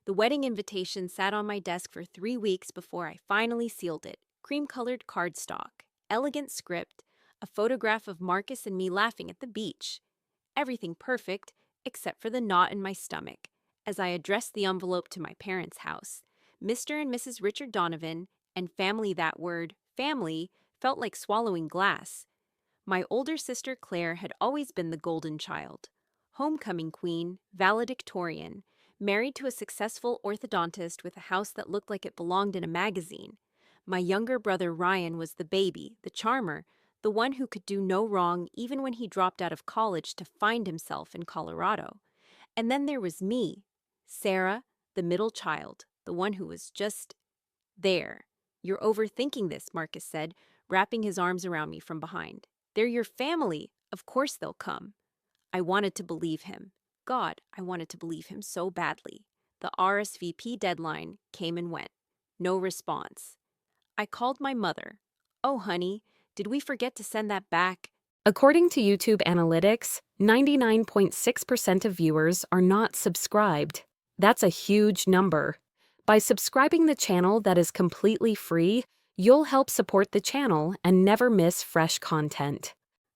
The wedding invitation sat on my desk for 3 weeks before I finally sealed it. Cream-colored cardstock, elegant script, a photograph of Marcus and me laughing at the beach. Everything perfect, except for the knot in my stomach. As I addressed the envelope to my parents' house, Mr. and Mrs. Richard Donovan, and family, that word, family, felt like swallowing glass. My older sister Claire had always been the golden child. Homecoming queen, valedictorian, married to a successful orthodontist with a house that looked like it belonged in a magazine. My younger brother Ryan was the baby, the charmer, the one who could do no wrong even when he dropped out of college to find himself in Colorado. And then there was me, Sarah, the middle child, the one who was just there. "You're overthinking this," Marcus said, wrapping his arms around me from behind. "They're your family. Of course they'll come." I wanted to believe him. God, I wanted to believe him so badly. The RSVP deadline came and went. No response. I called my mother. "Oh, honey, did we forget to send that back?" According to YouTube analytics, 99.6% of viewers are not subscribed. That's a huge number. By subscribing the channel that is completely free, you'll help support the channel and never miss fresh content.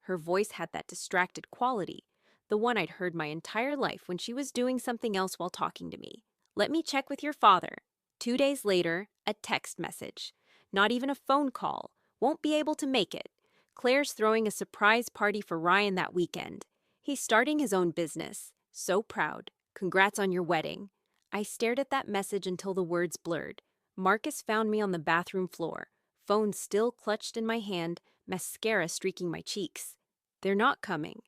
Her voice had that distracted quality, the one I'd heard my entire life when she was doing something else while talking to me. "Let me check with your father." 2 days later, a text message. Not even a phone call. "Won't be able to make it. Claire's throwing a surprise party for Ryan that weekend. He's starting his own business. So proud. Congrats on your wedding." I stared at that message until the words blurred. Marcus found me on the bathroom floor, phone still clutched in my hand, mascara streaking my cheeks. "They're not coming,"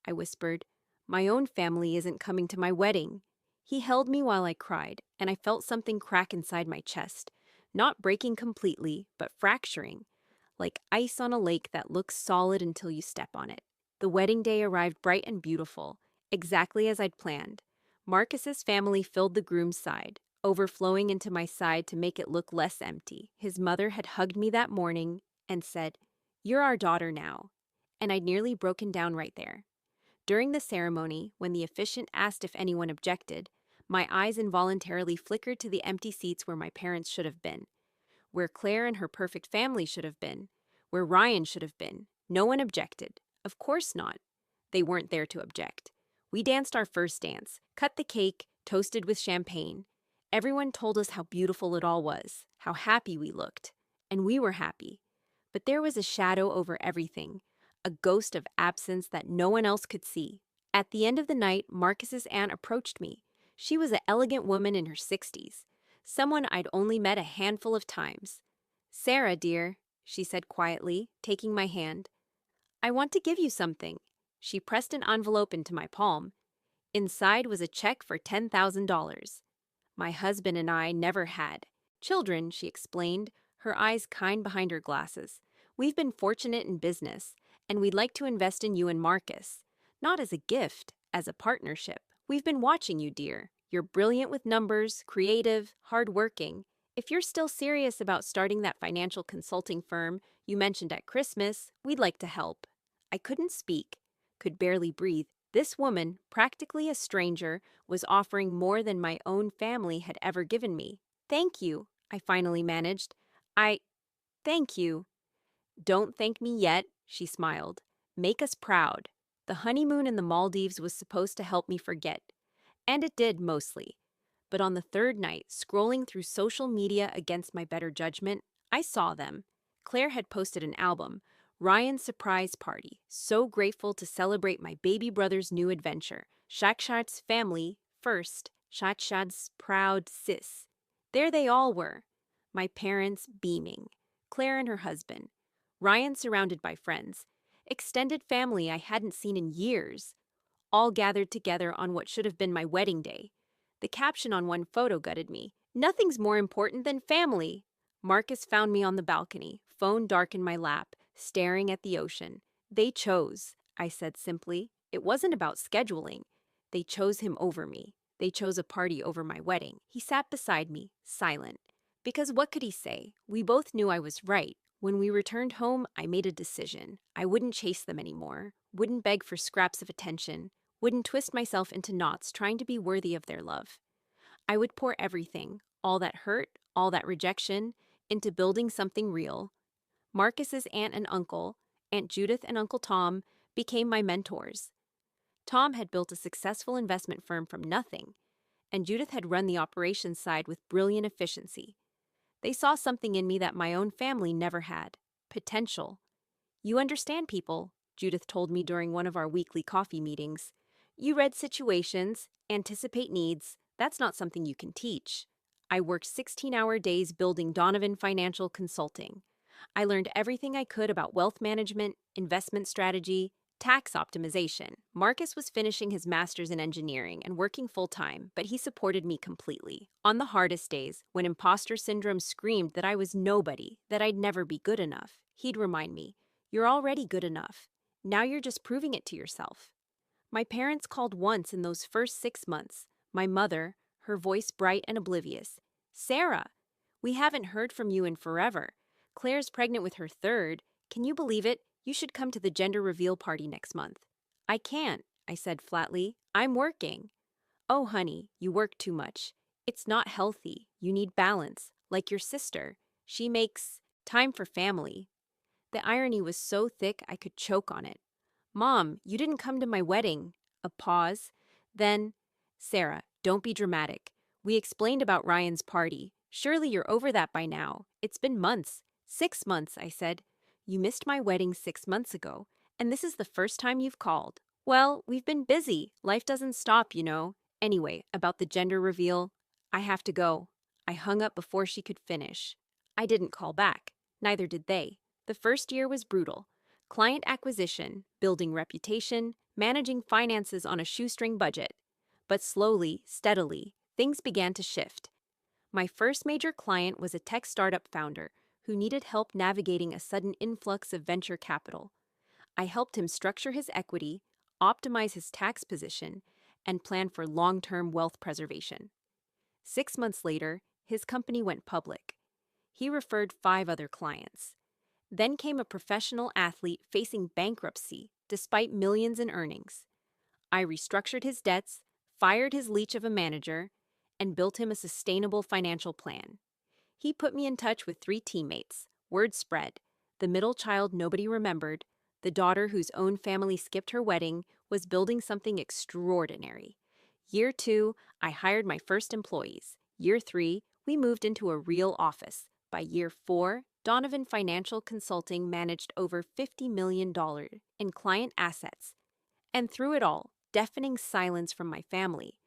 I whispered. "My own family isn't coming to my wedding." He held me while I cried, and I felt something crack inside my chest. Not breaking completely, but fracturing, like ice on a lake that looks solid until you step on it. The wedding day arrived bright and beautiful, exactly as I'd planned. Marcus's family filled the groom's side, overflowing into my side to make it look less empty. His mother had hugged me that morning and said, "You're our daughter now." And I'd nearly broken down right there. During the ceremony, when the officiant asked if anyone objected, my eyes involuntarily flickered to the empty seats where my parents should have been, where Claire and her perfect family should have been, where Ryan should have been. No one objected. Of course not. They weren't there to object. We danced our first dance, cut the cake, toasted with champagne. Everyone told us how beautiful it all was, how happy we looked. And we were happy. But there was a shadow over everything, a ghost of absence that no one else could see. At the end of the night, Marcus's aunt approached me. She was an elegant woman in her 60s, someone I'd only met a handful of times. "Sarah, dear," she said quietly, taking my hand, "I want to give you something." She pressed an envelope into my palm. Inside was a check for $10,000. My husband and I never had children, she explained, her eyes kind behind her glasses. "We've been fortunate in business, and we'd like to invest in you and Marcus. Not as a gift, as a partnership. We've been watching you, dear. You're brilliant with numbers, creative, hardworking. If you're still serious about starting that financial consulting firm you mentioned at Christmas, we'd like to help." I couldn't speak, could barely breathe. This woman, practically a stranger, was offering more than my own family had ever given me. "Thank you," I finally managed. Thank you." "Don't thank me yet," she smiled. "Make us proud." The honeymoon in the Maldives was supposed to help me forget. And it did, mostly. But on the third night, scrolling through social media against my better judgment, I saw them. Claire had posted an album, Ryan's surprise party, so grateful to celebrate my baby brother's new adventure. Shakshad's family, first, Shakshad's proud sis. There they all were. My parents beaming. Claire and her husband. Ryan surrounded by friends. Extended family I hadn't seen in years. All gathered together on what should have been my wedding day. The caption on one photo gutted me. "Nothing's more important than family." Marcus found me on the balcony, phone dark in my lap, staring at the ocean. "They chose," I said simply. It wasn't about scheduling. They chose him over me. They chose a party over my wedding. He sat beside me, silent. Because what could he say? We both knew I was right. When we returned home, I made a decision. I wouldn't chase them anymore, wouldn't beg for scraps of attention, wouldn't twist myself into knots trying to be worthy of their love. I would pour everything, all that hurt, all that rejection, into building something real. Marcus's aunt and uncle, Aunt Judith and Uncle Tom, became my mentors. Tom had built a successful investment firm from nothing, and Judith had run the operations side with brilliant efficiency. They saw something in me that my own family never had: potential. "You understand people," Judith told me during one of our weekly coffee meetings. "You read situations, anticipate needs. That's not something you can teach." I worked 16-hour days building Donovan Financial Consulting. I learned everything I could about wealth management, investment strategy, tax optimization. Marcus was finishing his master's in engineering and working full-time, but he supported me completely. On the hardest days, when imposter syndrome screamed that I was nobody, that I'd never be good enough, he'd remind me, "You're already good enough. Now you're just proving it to yourself." My parents called once in those first 6 months. My mother, her voice bright and oblivious. "Sarah, we haven't heard from you in forever. Claire's pregnant with her third. Can you believe it? You should come to the gender reveal party next month." "I can't," I said flatly. "I'm working." "Oh, honey, you work too much. It's not healthy. You need balance, like your sister. She makes time for family." The irony was so thick I could choke on it. "Mom, you didn't come to my wedding." A pause. Then, "Sarah, don't be dramatic. We explained about Ryan's party. Surely you're over that by now. It's been months." "6 months," I said. "You missed my wedding 6 months ago, and this is the first time you've called." "Well, we've been busy. Life doesn't stop, you know." Anyway, about the gender reveal, "I have to go." I hung up before she could finish. I didn't call back. Neither did they. The first year was brutal. Client acquisition, building reputation, managing finances on a shoestring budget. But slowly, steadily, things began to shift. My first major client was a tech startup founder who needed help navigating a sudden influx of venture capital. I helped him structure his equity, optimize his tax position, and plan for long-term wealth preservation. 6 months later, his company went public. He referred 5 other clients. Then came a professional athlete facing bankruptcy despite millions in earnings. I restructured his debts, fired his leech of a manager, and built him a sustainable financial plan. He put me in touch with 3 teammates. Word spread. The middle child nobody remembered, the daughter whose own family skipped her wedding, was building something extraordinary. Year 2, I hired my first employees. Year 3, we moved into a real office. By year 4, Donovan Financial Consulting managed over $50 million in client assets. And through it all, deafening silence from my family.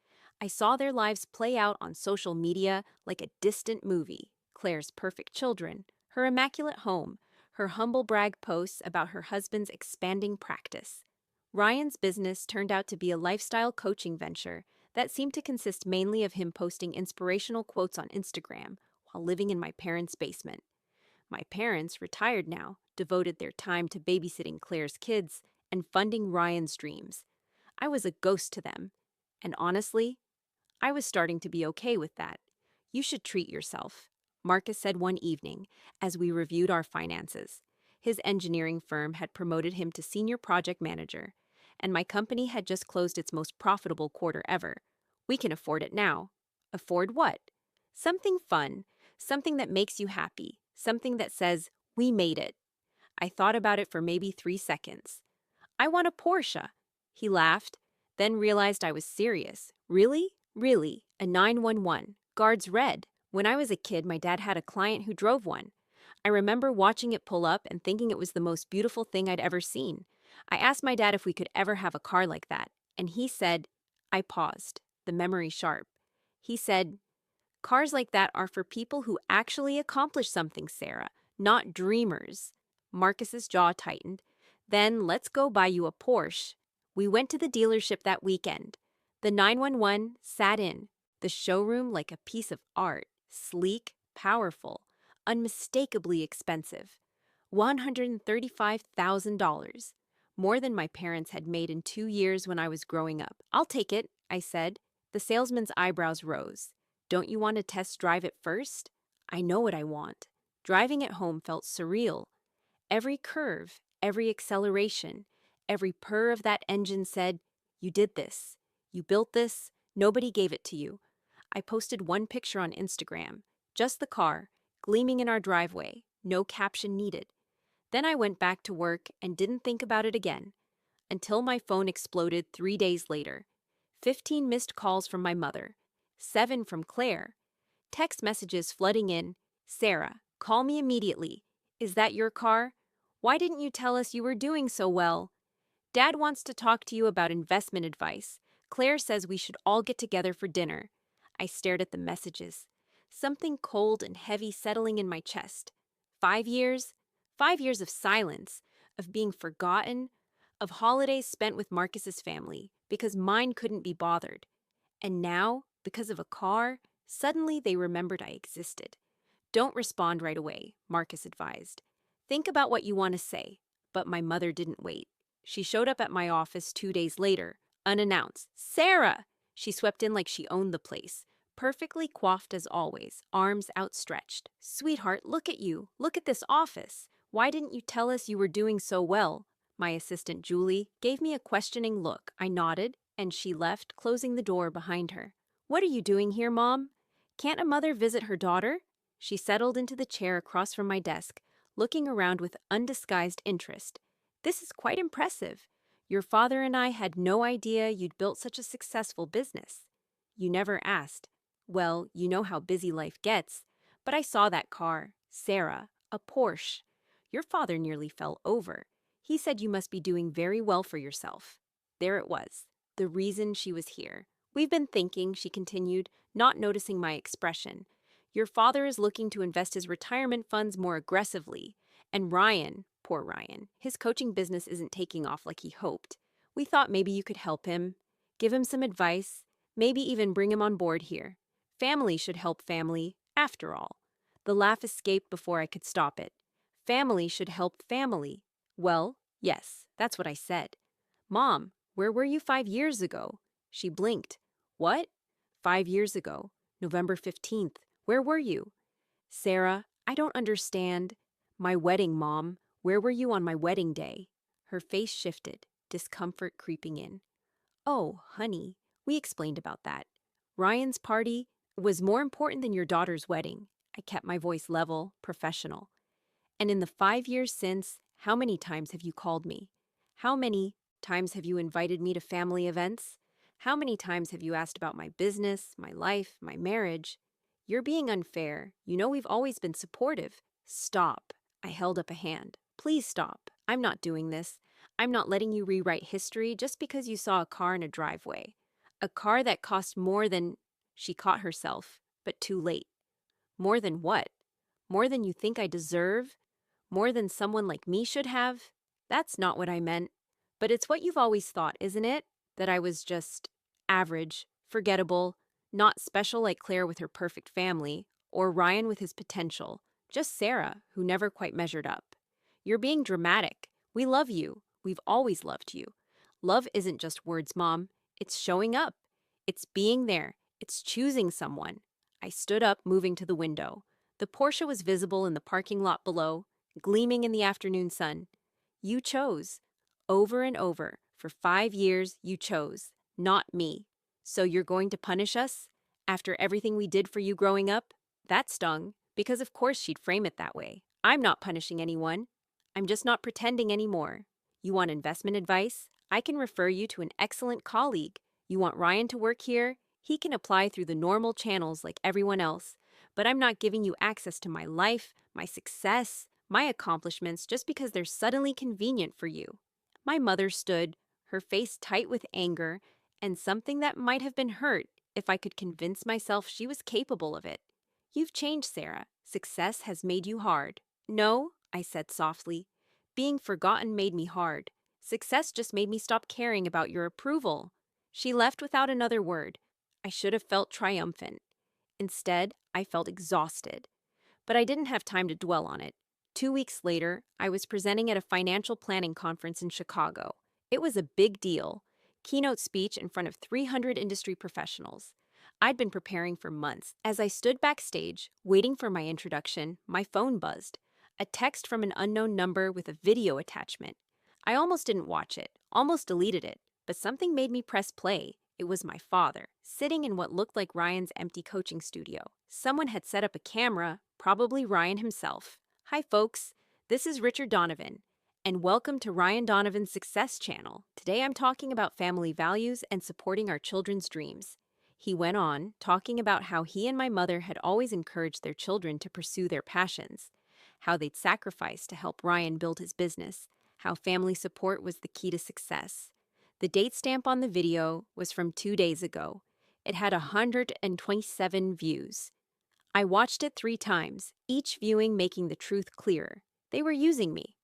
I saw their lives play out on social media like a distant movie. Claire's perfect children, her immaculate home, her humble brag posts about her husband's expanding practice. Ryan's business turned out to be a lifestyle coaching venture that seemed to consist mainly of him posting inspirational quotes on Instagram while living in my parents' basement. My parents, retired now, devoted their time to babysitting Claire's kids and funding Ryan's dreams. I was a ghost to them. And honestly, I was starting to be okay with that. "You should treat yourself," Marcus said one evening as we reviewed our finances. His engineering firm had promoted him to senior project manager, and my company had just closed its most profitable quarter ever. "We can afford it now." "Afford what?" "Something fun, something that makes you happy, something that says, 'We made it.'" I thought about it for maybe 3 seconds. "I want a Porsche." He laughed, then realized I was serious. "Really?" "Really. A 911. Guards red. When I was a kid, my dad had a client who drove one. I remember watching it pull up and thinking it was the most beautiful thing I'd ever seen. I asked my dad if we could ever have a car like that, and he said," I paused, the memory sharp. He said, "Cars like that are for people who actually accomplish something, Sarah, not dreamers." Marcus's jaw tightened. "Then let's go buy you a Porsche." We went to the dealership that weekend. The 911 sat in, the showroom like a piece of art, sleek, powerful, unmistakably expensive. $135,000. More than my parents had made in 2 years when I was growing up. "I'll take it," I said. The salesman's eyebrows rose. "Don't you want to test drive it first?" "I know what I want." Driving it home felt surreal. Every curve, every acceleration, every purr of that engine said, "You did this. You built this. Nobody gave it to you." I posted one picture on Instagram, just the car, gleaming in our driveway, no caption needed. Then I went back to work and didn't think about it again, until my phone exploded 3 days later. 15 missed calls from my mother, 7 from Claire, text messages flooding in. Sarah, call me immediately. Is that your car? Why didn't you tell us you were doing so well? Dad wants to talk to you about investment advice. Claire says we should all get together for dinner. I stared at the messages, something cold and heavy settling in my chest. 5 years? 5 years of silence, of being forgotten, of holidays spent with Marcus's family because mine couldn't be bothered. And now, because of a car, suddenly they remembered I existed. Don't respond right away, Marcus advised. Think about what you want to say. But my mother didn't wait. She showed up at my office 2 days later, unannounced. Sarah! She swept in like she owned the place, perfectly coiffed as always, arms outstretched. Sweetheart, look at you. Look at this office. Why didn't you tell us you were doing so well? My assistant, Julie, gave me a questioning look. I nodded, and she left, closing the door behind her. What are you doing here, Mom? Can't a mother visit her daughter? She settled into the chair across from my desk, looking around with undisguised interest. This is quite impressive. Your father and I had no idea you'd built such a successful business. You never asked. Well, you know how busy life gets. But I saw that car, Sarah, a Porsche. Your father nearly fell over. He said you must be doing very well for yourself. There it was, the reason she was here. We've been thinking, she continued, not noticing my expression. Your father is looking to invest his retirement funds more aggressively. And Ryan, poor Ryan, his coaching business isn't taking off like he hoped. We thought maybe you could help him, give him some advice, maybe even bring him on board here. Family should help family, after all. The laugh escaped before I could stop it. Family should help family. Well, yes, that's what I said. Mom, where were you 5 years ago? She blinked. What? 5 years ago, November 15th. Where were you? Sarah, I don't understand. My wedding, Mom. Where were you on my wedding day? Her face shifted, discomfort creeping in. Oh, honey, we explained about that. Ryan's party was more important than your daughter's wedding. I kept my voice level, professional. And in the 5 years since, how many times have you called me? How many times have you invited me to family events? How many times have you asked about my business, my life, my marriage? You're being unfair. You know we've always been supportive. Stop. I held up a hand. Please stop. I'm not doing this. I'm not letting you rewrite history just because you saw a car in a driveway. A car that cost more than... She caught herself, but too late. More than what? More than you think I deserve? More than someone like me should have? That's not what I meant. But it's what you've always thought, isn't it? That I was just average, forgettable, not special like Claire with her perfect family, or Ryan with his potential. Just Sarah, who never quite measured up. You're being dramatic. We love you. We've always loved you. Love isn't just words, Mom. It's showing up. It's being there. It's choosing someone. I stood up, moving to the window. The Porsche was visible in the parking lot below, gleaming in the afternoon sun. You chose. Over and over. For 5 years, you chose. Not me. So you're going to punish us? After everything we did for you growing up? That stung, because of course she'd frame it that way. I'm not punishing anyone. I'm just not pretending anymore. You want investment advice? I can refer you to an excellent colleague. You want Ryan to work here? He can apply through the normal channels like everyone else. But I'm not giving you access to my life, my success, my accomplishments just because they're suddenly convenient for you. My mother stood, her face tight with anger, and something that might have been hurt if I could convince myself she was capable of it. You've changed, Sarah. Success has made you hard. No, I said softly. Being forgotten made me hard. Success just made me stop caring about your approval. She left without another word. I should have felt triumphant. Instead, I felt exhausted. But I didn't have time to dwell on it. 2 weeks later, I was presenting at a financial planning conference in Chicago. It was a big deal. Keynote speech in front of 300 industry professionals. I'd been preparing for months. As I stood backstage, waiting for my introduction, my phone buzzed. A text from an unknown number with a video attachment. I almost didn't watch it, almost deleted it, but something made me press play. It was my father, sitting in what looked like Ryan's empty coaching studio. Someone had set up a camera, probably Ryan himself. Hi, folks. This is Richard Donovan, and welcome to Ryan Donovan's Success Channel. Today I'm talking about family values and supporting our children's dreams. He went on, talking about how he and my mother had always encouraged their children to pursue their passions, how they'd sacrificed to help Ryan build his business, how family support was the key to success. The date stamp on the video was from 2 days ago. It had 127 views. I watched it 3 times, each viewing making the truth clearer. They were using me.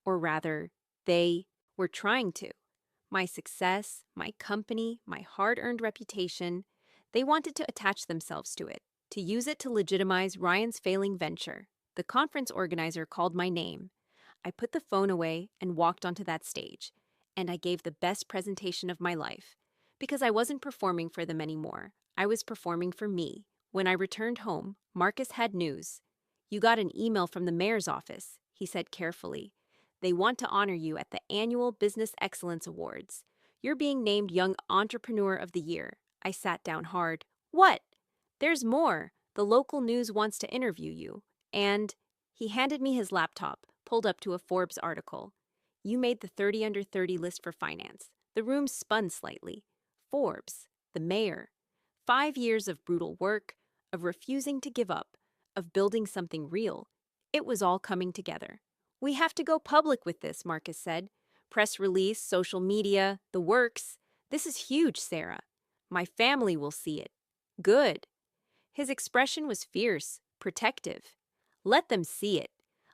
Or rather, they were trying to. My success, my company, my hard-earned reputation, they wanted to attach themselves to it, to use it to legitimize Ryan's failing venture. The conference organizer called my name. I put the phone away and walked onto that stage, and I gave the best presentation of my life. Because I wasn't performing for them anymore. I was performing for me. When I returned home, Marcus had news. You got an email from the mayor's office, he said carefully. They want to honor you at the annual Business Excellence Awards. You're being named Young Entrepreneur of the Year. I sat down hard. What? There's more. The local news wants to interview you. And he handed me his laptop, pulled up to a Forbes article. You made the 30 under 30 list for finance. The room spun slightly. Forbes, the mayor. 5 years of brutal work, of refusing to give up, of building something real. It was all coming together. We have to go public with this, Marcus said. Press release, social media, the works. This is huge, Sarah. My family will see it. Good. His expression was fierce, protective. Let them see it.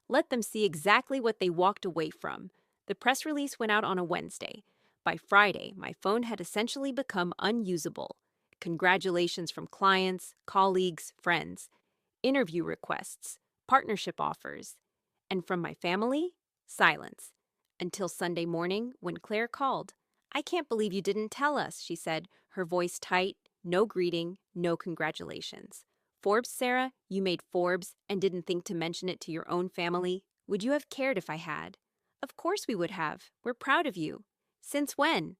Let them see exactly what they walked away from. The press release went out on a Wednesday. By Friday, my phone had essentially become unusable. Congratulations from clients, colleagues, friends, interview requests, partnership offers. And from my family, silence. Until Sunday morning when Claire called. I can't believe you didn't tell us, she said, her voice tight, no greeting, no congratulations. Forbes, Sarah, you made Forbes and didn't think to mention it to your own family? Would you have cared if I had? Of course we would have. We're proud of you. Since when?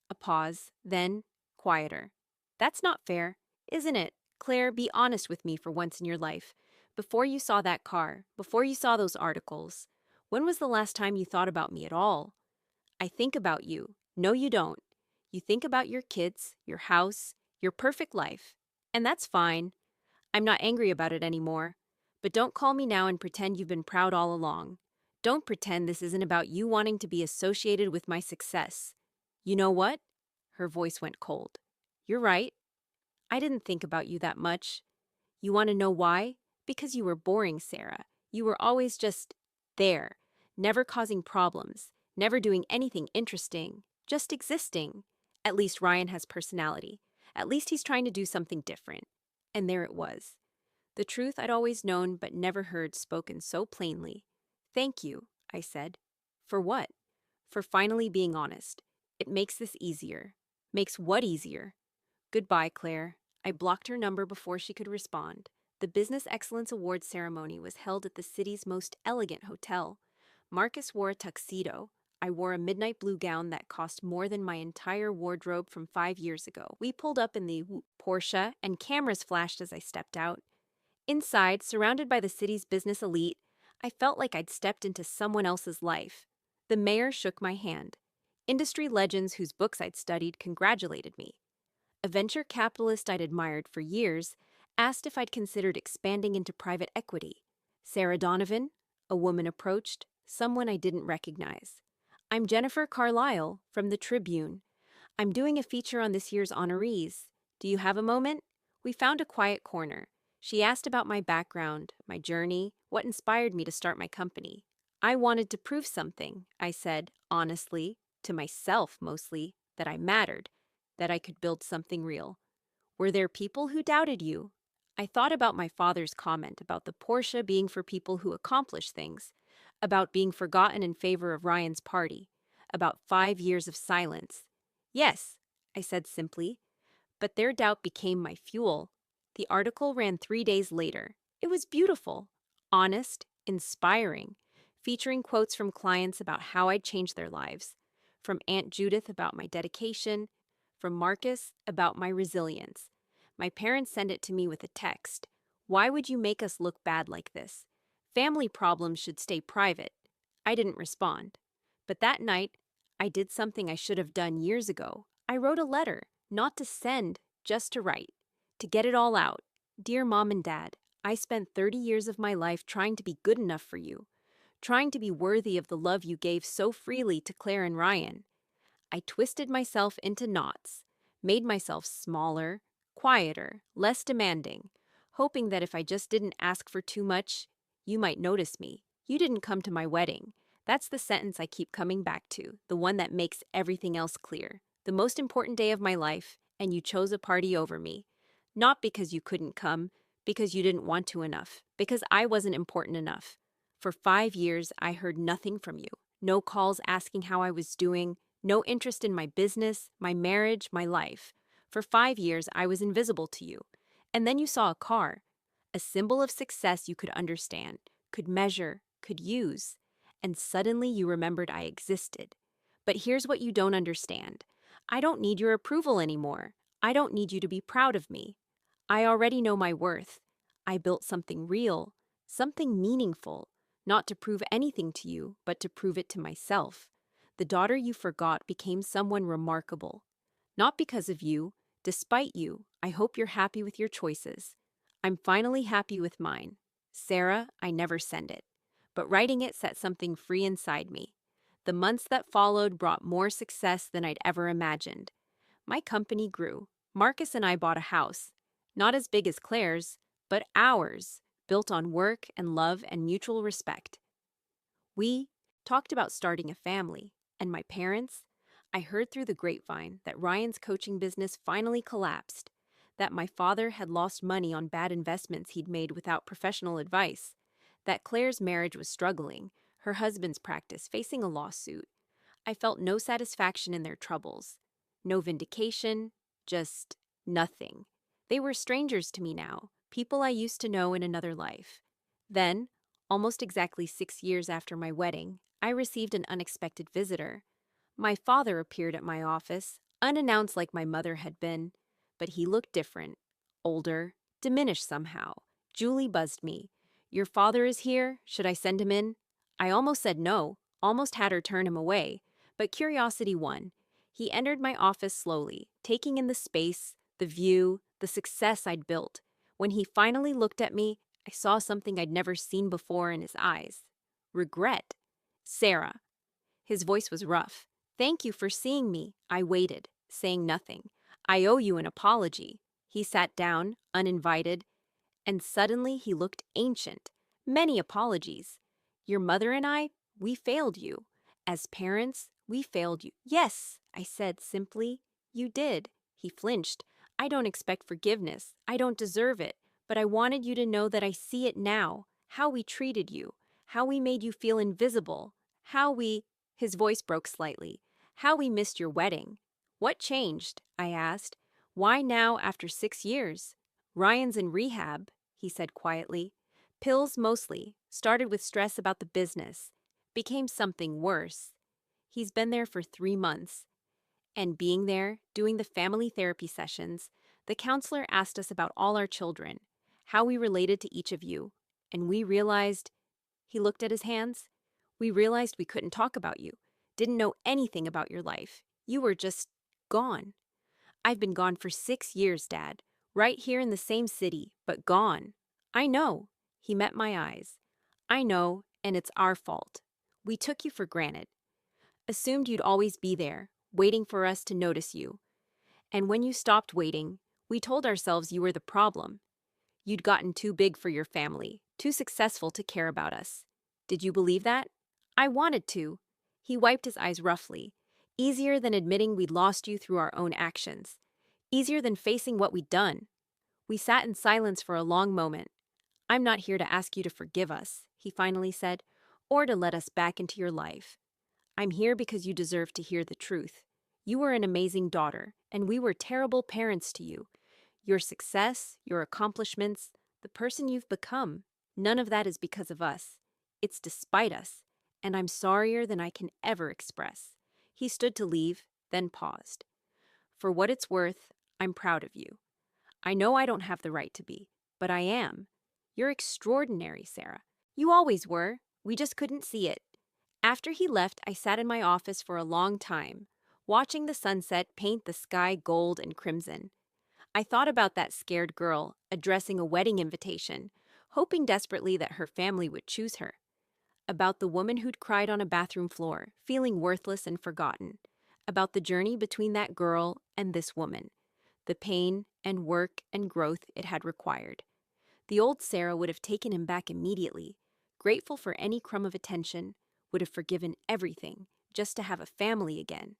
A pause, then quieter. That's not fair, isn't it? Claire, be honest with me for once in your life. Before you saw that car, before you saw those articles, when was the last time you thought about me at all? I think about you. No, you don't. You think about your kids, your house, your perfect life. And that's fine. I'm not angry about it anymore. But don't call me now and pretend you've been proud all along. Don't pretend this isn't about you wanting to be associated with my success. You know what? Her voice went cold. You're right. I didn't think about you that much. You want to know why? Because you were boring, Sarah. You were always just there, never causing problems, never doing anything interesting, just existing. At least Ryan has personality. At least he's trying to do something different. And there it was. The truth I'd always known but never heard spoken so plainly. Thank you, I said. For what? For finally being honest. It makes this easier. Makes what easier? Goodbye, Claire. I blocked her number before she could respond. The Business Excellence Awards ceremony was held at the city's most elegant hotel. Marcus wore a tuxedo. I wore a midnight blue gown that cost more than my entire wardrobe from 5 years ago. We pulled up in the Porsche, and cameras flashed as I stepped out. Inside, surrounded by the city's business elite, I felt like I'd stepped into someone else's life. The mayor shook my hand. Industry legends whose books I'd studied congratulated me. A venture capitalist I'd admired for years asked if I'd considered expanding into private equity. Sarah Donovan, a woman approached, someone I didn't recognize. I'm Jennifer Carlisle from the Tribune. I'm doing a feature on this year's honorees. Do you have a moment? We found a quiet corner. She asked about my background, my journey, what inspired me to start my company. I wanted to prove something, I said, honestly, to myself mostly, that I mattered, that I could build something real. Were there people who doubted you? I thought about my father's comment about the Porsche being for people who accomplish things, about being forgotten in favor of Ryan's party, about 5 years of silence. Yes, I said simply, but their doubt became my fuel. The article ran 3 days later. It was beautiful, honest, inspiring, featuring quotes from clients about how I'd changed their lives, from Aunt Judith about my dedication, from Marcus about my resilience. My parents sent it to me with a text. Why would you make us look bad like this? Family problems should stay private. I didn't respond. But that night, I did something I should have done years ago. I wrote a letter, not to send, just to write, to get it all out. Dear Mom and Dad, I spent 30 years of my life trying to be good enough for you, trying to be worthy of the love you gave so freely to Claire and Ryan. I twisted myself into knots, made myself smaller, quieter, less demanding, hoping that if I just didn't ask for too much, you might notice me. You didn't come to my wedding. That's the sentence I keep coming back to, the one that makes everything else clear. The most important day of my life, and you chose a party over me. Not because you couldn't come, because you didn't want to enough, because I wasn't important enough. For 5 years, I heard nothing from you. No calls asking how I was doing, no interest in my business, my marriage, my life. For 5 years, I was invisible to you. And then you saw a car, a symbol of success you could understand, could measure, could use. And suddenly you remembered I existed. But here's what you don't understand. I don't need your approval anymore. I don't need you to be proud of me. I already know my worth. I built something real, something meaningful, not to prove anything to you, but to prove it to myself. The daughter you forgot became someone remarkable. Not because of you, despite you. I hope you're happy with your choices. I'm finally happy with mine. Sarah, I never send it. But writing it set something free inside me. The months that followed brought more success than I'd ever imagined. My company grew. Marcus and I bought a house. Not as big as Claire's, but ours, built on work and love and mutual respect. We talked about starting a family, and my parents, I heard through the grapevine that Ryan's coaching business finally collapsed, that my father had lost money on bad investments he'd made without professional advice, that Claire's marriage was struggling, her husband's practice facing a lawsuit. I felt no satisfaction in their troubles, no vindication, just nothing. They were strangers to me now, people I used to know in another life. Then, almost exactly 6 years after my wedding, I received an unexpected visitor. My father appeared at my office, unannounced like my mother had been, but he looked different, older, diminished somehow. Julie buzzed me. Your father is here? Should I send him in? I almost said no, almost had her turn him away, but curiosity won. He entered my office slowly, taking in the space, the view, the success I'd built. When he finally looked at me, I saw something I'd never seen before in his eyes. Regret. Sarah. His voice was rough. Thank you for seeing me. I waited, saying nothing. I owe you an apology. He sat down, uninvited, and suddenly he looked ancient. Many apologies. Your mother and I, we failed you. As parents, we failed you. Yes, I said simply. You did. He flinched. I don't expect forgiveness. I don't deserve it. But I wanted you to know that I see it now. How we treated you. How we made you feel invisible. How we... His voice broke slightly. How we missed your wedding. What changed? I asked. Why now after 6 years? Ryan's in rehab, he said quietly. Pills mostly. Started with stress about the business. Became something worse. He's been there for 3 months. And being there, doing the family therapy sessions, the counselor asked us about all our children, how we related to each of you. And we realized, he looked at his hands, we realized we couldn't talk about you, didn't know anything about your life. You were just gone. I've been gone for 6 years, Dad, right here in the same city, but gone. I know. He met my eyes. I know, and it's our fault. We took you for granted. Assumed you'd always be there, waiting for us to notice you. And when you stopped waiting, we told ourselves you were the problem. You'd gotten too big for your family, too successful to care about us. Did you believe that? I wanted to. He wiped his eyes roughly. Easier than admitting we'd lost you through our own actions. Easier than facing what we'd done. We sat in silence for a long moment. I'm not here to ask you to forgive us, he finally said, or to let us back into your life. I'm here because you deserve to hear the truth. You were an amazing daughter, and we were terrible parents to you. Your success, your accomplishments, the person you've become, none of that is because of us. It's despite us, and I'm sorrier than I can ever express. He stood to leave, then paused. For what it's worth, I'm proud of you. I know I don't have the right to be, but I am. You're extraordinary, Sarah. You always were. We just couldn't see it. After he left, I sat in my office for a long time, watching the sunset paint the sky gold and crimson. I thought about that scared girl addressing a wedding invitation, hoping desperately that her family would choose her. About the woman who'd cried on a bathroom floor, feeling worthless and forgotten. About the journey between that girl and this woman, the pain and work and growth it had required. The old Sarah would have taken him back immediately, grateful for any crumb of attention, would have forgiven everything just to have a family again.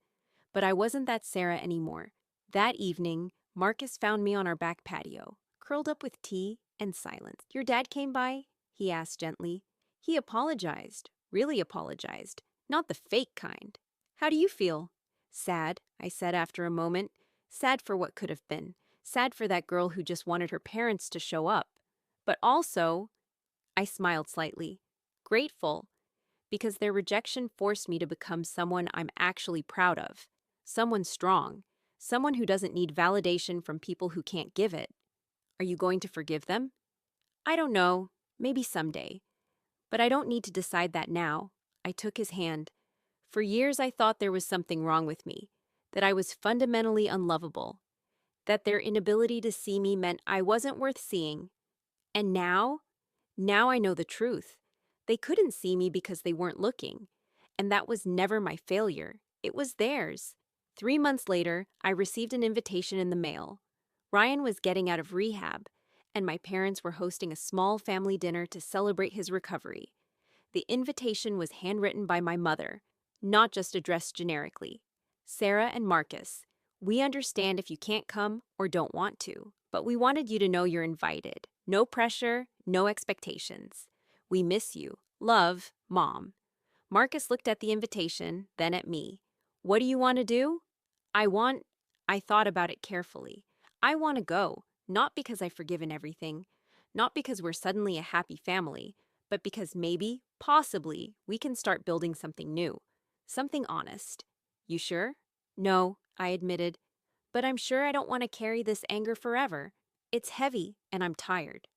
But I wasn't that Sarah anymore. That evening, Marcus found me on our back patio, curled up with tea and silence. "Your dad came by?" he asked gently. He apologized, really apologized, not the fake kind. "How do you feel?" "Sad," I said after a moment. Sad for what could have been. Sad for that girl who just wanted her parents to show up. But also, I smiled slightly, grateful, because their rejection forced me to become someone I'm actually proud of, someone strong, someone who doesn't need validation from people who can't give it. "Are you going to forgive them?" "I don't know, maybe someday. But I don't need to decide that now." I took his hand. For years I thought there was something wrong with me, that I was fundamentally unlovable, that their inability to see me meant I wasn't worth seeing. And now I know the truth. They couldn't see me because they weren't looking. And that was never my failure. It was theirs. 3 months later, I received an invitation in the mail. Ryan was getting out of rehab, and my parents were hosting a small family dinner to celebrate his recovery. The invitation was handwritten by my mother, not just addressed generically. "Sarah and Marcus, we understand if you can't come or don't want to, but we wanted you to know you're invited. No pressure, no expectations. We miss you. Love, Mom." Marcus looked at the invitation, then at me. "What do you want to do?" I thought about it carefully. I want to go, not because I've forgiven everything, not because we're suddenly a happy family, but because maybe, possibly, we can start building something new, something honest. "You sure?" "No," I admitted, "but I'm sure I don't want to carry this anger forever. It's heavy, and I'm tired."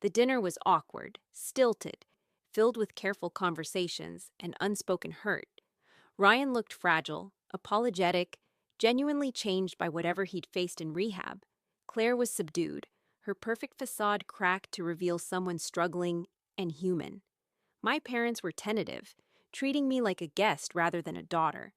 The dinner was awkward, stilted, filled with careful conversations and unspoken hurt. Ryan looked fragile, apologetic, genuinely changed by whatever he'd faced in rehab. Claire was subdued, her perfect facade cracked to reveal someone struggling and human. My parents were tentative, treating me like a guest rather than a daughter.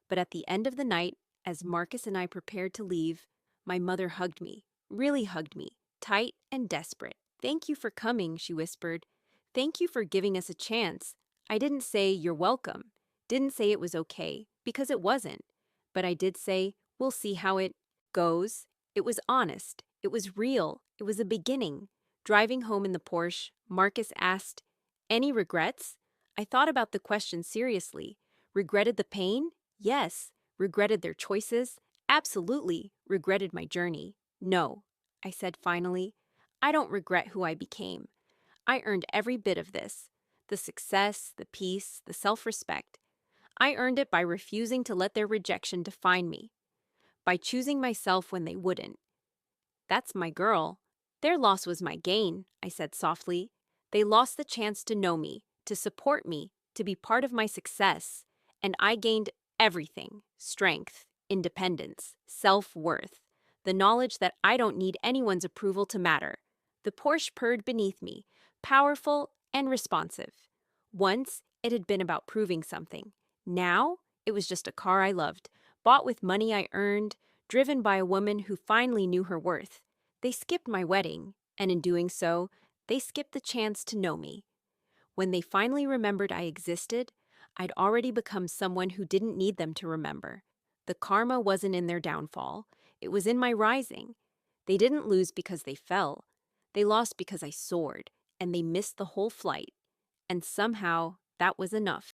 But at the end of the night, as Marcus and I prepared to leave, my mother hugged me, really hugged me, tight and desperate. "Thank you for coming," she whispered. "Thank you for giving us a chance." I didn't say, "You're welcome." Didn't say it was okay, because it wasn't. But I did say, "We'll see how it goes." It was honest. It was real. It was a beginning. Driving home in the Porsche, Marcus asked, "Any regrets?" I thought about the question seriously. Regretted the pain? Yes. Regretted their choices? Absolutely. Regretted my journey? No. I said finally, "I don't regret who I became. I earned every bit of this. The success, the peace, the self-respect. I earned it by refusing to let their rejection define me, by choosing myself when they wouldn't. That's my girl. Their loss was my gain," I said softly. "They lost the chance to know me, to support me, to be part of my success. And I gained everything: strength, independence, self-worth, the knowledge that I don't need anyone's approval to matter." The Porsche purred beneath me, powerful and responsive. Once, it had been about proving something. Now, it was just a car I loved, bought with money I earned, driven by a woman who finally knew her worth. They skipped my wedding, and in doing so, they skipped the chance to know me. When they finally remembered I existed, I'd already become someone who didn't need them to remember. The karma wasn't in their downfall. It was in my rising. They didn't lose because they fell. They lost because I soared, and they missed the whole flight. And somehow, that was enough.